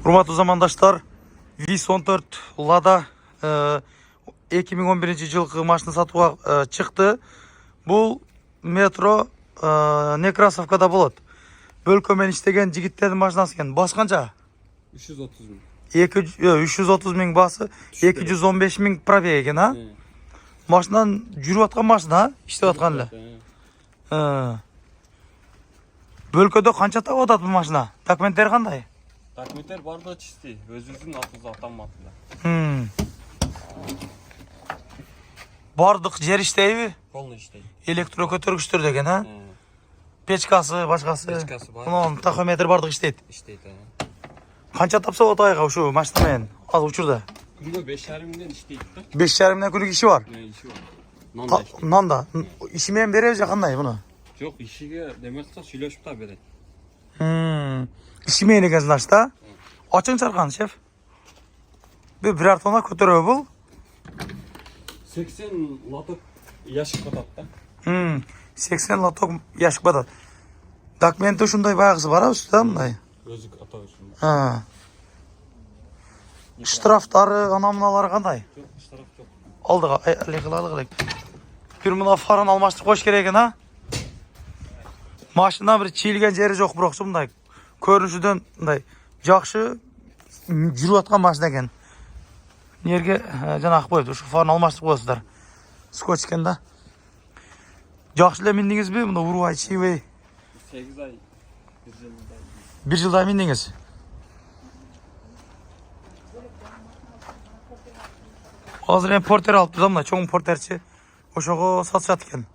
Урматтуу замандаштар, ВИЗ-14 Lada 2011 жылкы машина сатууга чыкты. Бул метро Некрасовкада болот. Бөлкөмен иштеген жигиттердин машинасы экен. Баш канча? 330 миң. 330 миң басы, 215 миң пробег экен, а? Машинан жүрүп аткан машина, иштеп аткан эле. Бөлкөдө канча табып атат бул машина? Документтери кандай? Документтер бардыгы чисти, өзүбүздүн атыбызда атанмапты. Бардык жер иштейби? Полный иштейт. Электро көтөргүчтөр деген, а? Печкасы, башкасы. Печкасы бар. Мына тахометр бардык иштейт. Иштейт. Канча тапса болот айга ушу машина менен? Азыр учурда. Күнгө 5,5 миңден иштейт да. 5,5 миңден күнүгө иши бар. Иши бар. Нанда иштейт. Нанда. Иши менен береби же кандай буну? Жок, ишиге деме кылса сүйлөшүп та берет. Иши менен экен, значит, да? Ачың чаркан, шеф. Бир тонна көтөрөбү бул? 80 лоток яшык батат да. 80 лоток яшык батат. Документи ушундай баягысы бар үстүдө мындай. Өзү ата ушундай. Штрафтары, анамыналары кандай? Жок, штраф жок. Алдыга, алык. Бир мына фарын алмаштырып коюш керек экен, а? Машина бир чийилген жери жок, бирокчу мындай көрүнүшүдөн мындай жакшы жүрүп аткан машина экен. Нерге жанагы коюп, ушу фарын алмаштырып коесуздар. Скотч экен да. Жакшы эле миндиңизби? Мында урубай, чийбей. 8 ай, 1 жылдай миндиңиз. Азыр эми портер алыпты да, мына чоң портерчи. Ошого сатышат экен.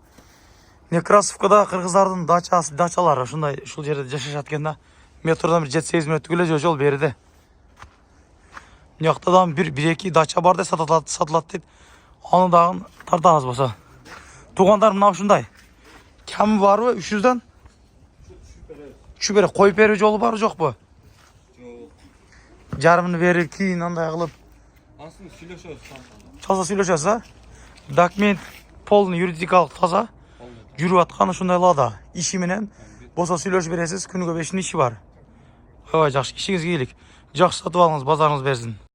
Некрасовкада кыргыздардын дачалары ушундай ушул жерде жашашат экен да. Метродон 7-8 мүнөттүк эле жол бериде. Мынакта да 1-2 дача бар да сатылат дейт. Аны дагы тартабыз болсо. Туугандар мына ушундай. Ками барбы 300дөн? Түшүп берет. Коюп берүү жолу барбы жокпу? жок. Жарымын берип, кийин андай кылып. Асын сүйлөшөбүз. Таза сүйлөшөсүз, а? Документ полный юридикалык таза. Жүрүп аткан ушундай Lada. Иши менен болсо сүйлөшүп бересиз. Күнүгө 5 иши бар. Ой, жакшы, ишиңизге ийгилик. Жакшы сатып алыңыз, базарыңыз берсин.